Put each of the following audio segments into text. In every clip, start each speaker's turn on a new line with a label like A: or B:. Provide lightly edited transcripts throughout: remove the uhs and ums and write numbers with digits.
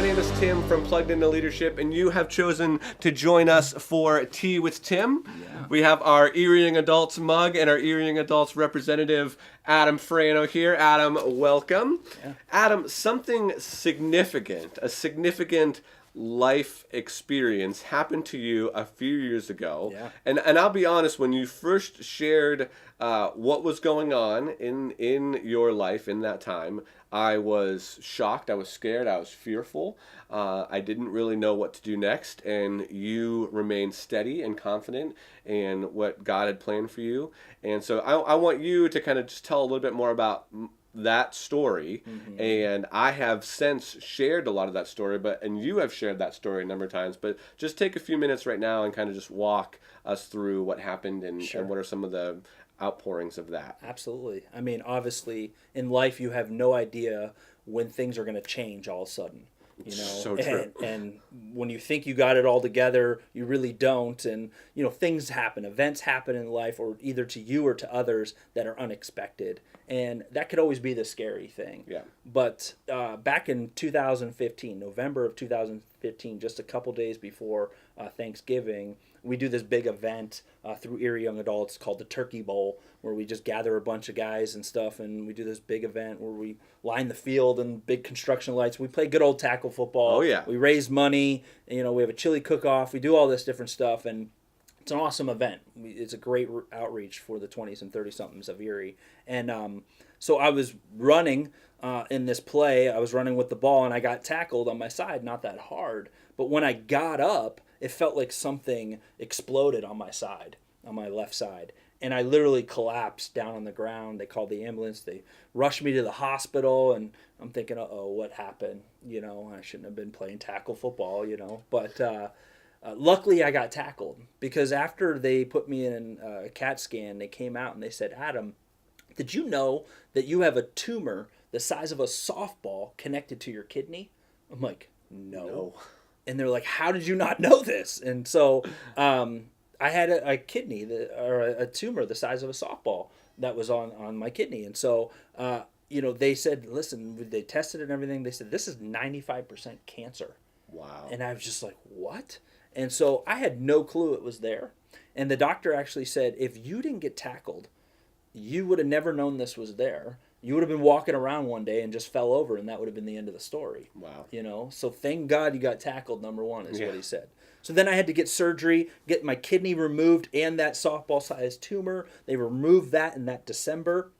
A: name is Tim from Plugged Into Leadership, and you have chosen to join us for Tea with Tim. Yeah. We have our Erie Young Adults mug and our Erie Young Adults representative, Adam Frano here. Adam, welcome. Yeah. Adam, something significant, a significant life experience happened to you a few years ago. Yeah. And I'll be honest, when you first shared what was going on in your life in that time, I was shocked, I was scared, I was fearful. I didn't really know what to do next, and you remained steady and confident in what God had planned for you. And so I want you to kind of just tell a little bit more about that story. Mm-hmm. And I have since shared a lot of that story, and you have shared that story a number of times, but just take a few minutes right now and kind of just walk us through what happened and what are some of the outpourings of that.
B: Absolutely. I mean, obviously, in life, you have no idea when things are going to change all of a sudden. You know,
A: so true.
B: And when you think you got it all together, you really don't. And, you know, things happen, events happen in life, or either to you or to others that are unexpected. And that could always be the scary thing. Yeah. But back in 2015, November of 2015, just a couple days before Thanksgiving, we do this big event through Erie Young Adults called the Turkey Bowl, where we just gather a bunch of guys and stuff, and we do this big event where we line the field and big construction lights. We play good old tackle football.
A: Oh, yeah.
B: We raise money. You know, we have a chili cook-off. We do all this different stuff, and it's an awesome event. It's a great outreach for the 20s and 30-somethings of Erie. And so I was running in this play. I was running with the ball, and I got tackled on my side, not that hard. But when I got up, it felt like something exploded on my side, on my left side. And I literally collapsed down on the ground. They called the ambulance. They rushed me to the hospital, and I'm thinking, uh-oh, what happened? You know, I shouldn't have been playing tackle football, you know. But luckily I got tackled, because after they put me in a CAT scan, they came out and they said, Adam, did you know that you have a tumor the size of a softball connected to your kidney? I'm like, no. And they're like, how did you not know this? And so I had a kidney, or a tumor the size of a softball that was on my kidney. And so, you know, they said, listen, they tested it and everything. They said, this is 95% cancer.
A: Wow.
B: And I was just like, what? And so I had no clue it was there. And the doctor actually said, if you didn't get tackled, you would have never known this was there. You would have been walking around one day and just fell over, and that would have been the end of the story.
A: Wow.
B: You know, so thank God you got tackled, number one, is what he said. So then I had to get surgery, get my kidney removed and that softball-sized tumor. They removed that in that December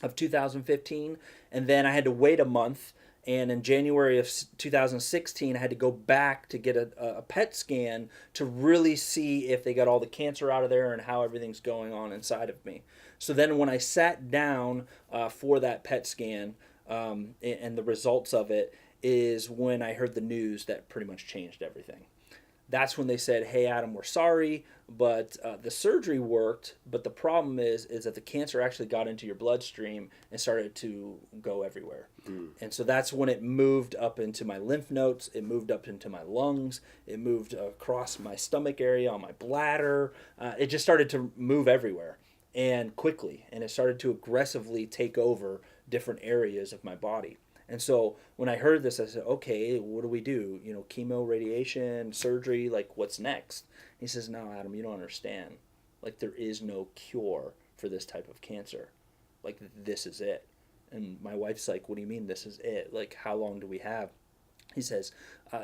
B: of 2015, and then I had to wait a month. And in January of 2016, I had to go back to get a PET scan to really see if they got all the cancer out of there and how everything's going on inside of me. So then when I sat down for that PET scan and the results of it is when I heard the news that pretty much changed everything. That's when they said, hey, Adam, we're sorry, but the surgery worked, but the problem is that the cancer actually got into your bloodstream and started to go everywhere. Mm. And so that's when it moved up into my lymph nodes, it moved up into my lungs, it moved across my stomach area, on my bladder. It just started to move everywhere and quickly, and it started to aggressively take over different areas of my body. And so when I heard this, I said, okay, what do we do? You know, chemo, radiation, surgery, like what's next? He says, no, Adam, you don't understand. Like there is no cure for this type of cancer. Like this is it. And my wife's like, what do you mean this is it? Like how long do we have? He says,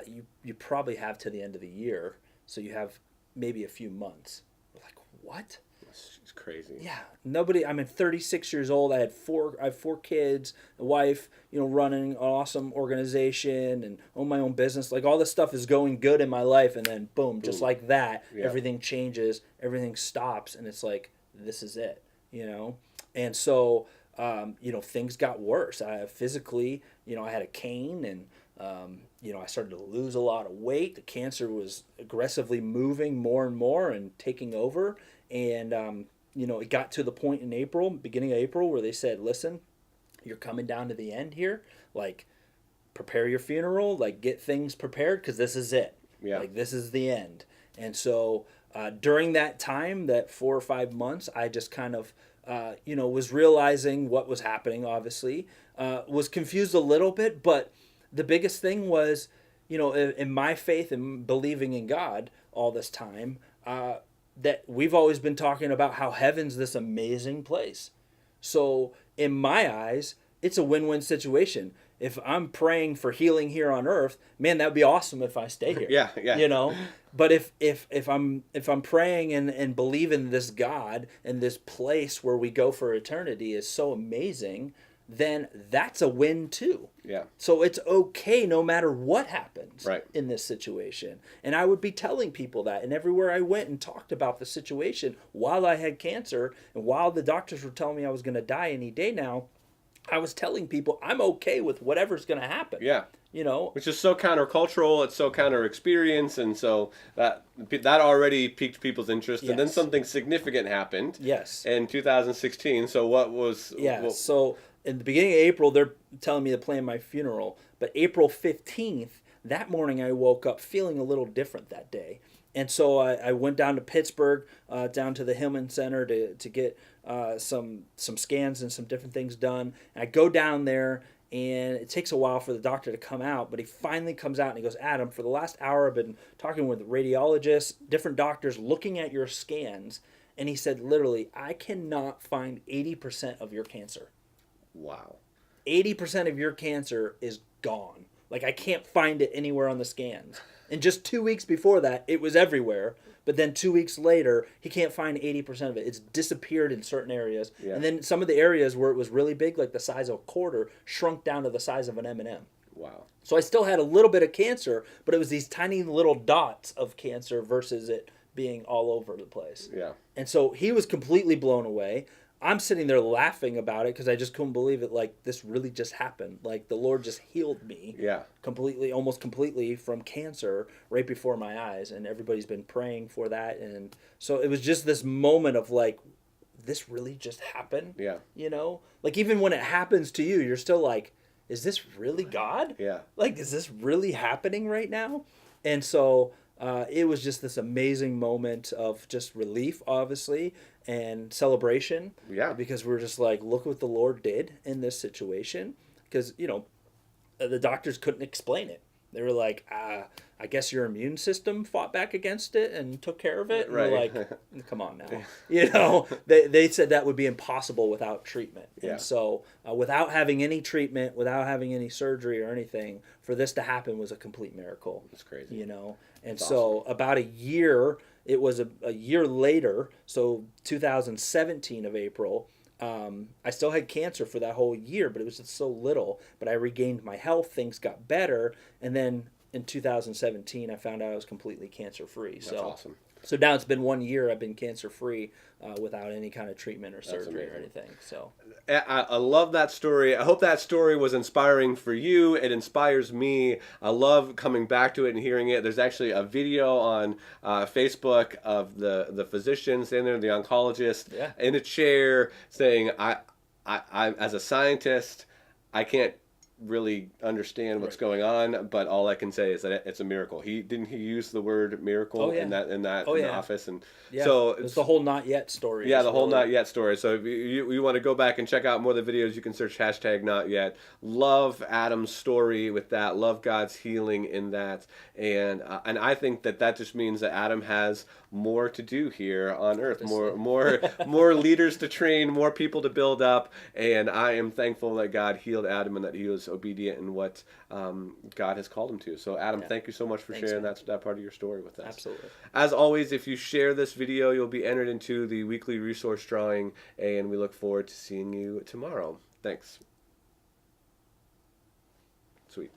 B: you probably have to the end of the year. So you have maybe a few months. We're like, what?
A: It's crazy.
B: Yeah, nobody. I'm 36 years old. I have four kids, a wife. You know, running an awesome organization and own my own business. Like all this stuff is going good in my life, and then boom, just like that, everything changes. Everything stops, and it's like this is it. You know, and so you know things got worse. Physically, you know, I had a cane and. You know, I started to lose a lot of weight. The cancer was aggressively moving more and more and taking over. And, you know, it got to the point in April, beginning of April, where they said, listen, you're coming down to the end here. Like, prepare your funeral. Like, get things prepared because this is it. Yeah. Like, this is the end. And so during that time, that 4 or 5 months, I just kind of, you know, was realizing what was happening, obviously. Was confused a little bit, but the biggest thing was in my faith and believing in God all this time, that we've always been talking about how heaven's this amazing place. So in my eyes, it's a win-win situation. If I'm praying for healing here on earth, man, that would be awesome if I stay here.
A: Yeah.
B: But if I'm praying and believe in this God and this place where we go for eternity is so amazing, then that's a win too.
A: Yeah.
B: So it's okay no matter what happens
A: Right.
B: in this situation. And I would be telling people that. And everywhere I went and talked about the situation while I had cancer and while the doctors were telling me I was going to die any day now, I was telling people I'm okay with whatever's going to happen.
A: Yeah.
B: Which
A: is so countercultural, it's so counter experience, and so that already piqued people's interest.
B: Yes.
A: And then something significant happened.
B: Yes.
A: In 2016. So what was?
B: Yeah. So in the beginning of April, they're telling me to plan my funeral, but April 15th, that morning, I woke up feeling a little different that day. And so I went down to Pittsburgh, down to the Hillman Center to get some scans and some different things done. And I go down there, and it takes a while for the doctor to come out, but he finally comes out and he goes, Adam, for the last hour I've been talking with radiologists, different doctors, looking at your scans. And he said, literally, I cannot find 80% of your cancer.
A: Wow.
B: 80% of your cancer is gone. Like, I can't find it anywhere on the scans. And just 2 weeks before that, it was everywhere. But then 2 weeks later, he can't find 80% of it. It's disappeared in certain areas.
A: Yeah.
B: And then some of the areas where it was really big, like the size of a quarter, shrunk down to the size of an M&M.
A: Wow.
B: So I still had a little bit of cancer, but it was these tiny little dots of cancer versus it being all over the place.
A: Yeah.
B: And so he was completely blown away. I'm sitting there laughing about it because I just couldn't believe it. Like, this really just happened. Like, the Lord just healed me.
A: Yeah.
B: Completely, almost completely from cancer right before my eyes. And everybody's been praying for that. And so it was just this moment of like, this really just happened?
A: Yeah.
B: Like, even when it happens to you, you're still like, is this really God?
A: Yeah.
B: Like, is this really happening right now? And so it was just this amazing moment of just relief, obviously, and celebration.
A: Yeah.
B: Because we're just like, look what the Lord did in this situation. Because, the doctors couldn't explain it. They were like, I guess your immune system fought back against it and took care of it. And
A: Right.
B: we're like, come on now. They said that would be impossible without treatment.
A: Yeah.
B: And so without having any treatment, without having any surgery or anything, for this to happen was a complete miracle.
A: That's crazy.
B: And
A: That's
B: so
A: awesome.
B: about a year, it was a year later, so 2017 of April, I still had cancer for that whole year, but it was just so little. But I regained my health, things got better, and then in 2017, I found out I was completely cancer-free.
A: That's
B: So
A: awesome.
B: So now it's been 1 year I've been cancer-free without any kind of treatment or surgery or
A: amazing.
B: anything. So
A: I love that story. I hope that story was inspiring for you. It inspires me. I love coming back to it and hearing it. There's actually a video on Facebook of the physician standing there, the oncologist,
B: Yeah.
A: in a chair saying, I as a scientist, I can't really understand what's going on, but all I can say is that it's a miracle. He used the word miracle in the office, and so
B: it's the whole not yet story.
A: Yeah, the whole not yet story. So if you want to go back and check out more of the videos, you can search #not yet. Love Adam's story with that. Love God's healing in that, and I think that just means that Adam has more to do here on earth, more leaders to train, more people to build up, and I am thankful that God healed Adam and that he was obedient in what God has called him to. So Adam, thank you so much for sharing that part of your story with us.
B: Absolutely.
A: As always, if you share this video, you'll be entered into the weekly resource drawing, and we look forward to seeing you tomorrow. Thanks. Sweet.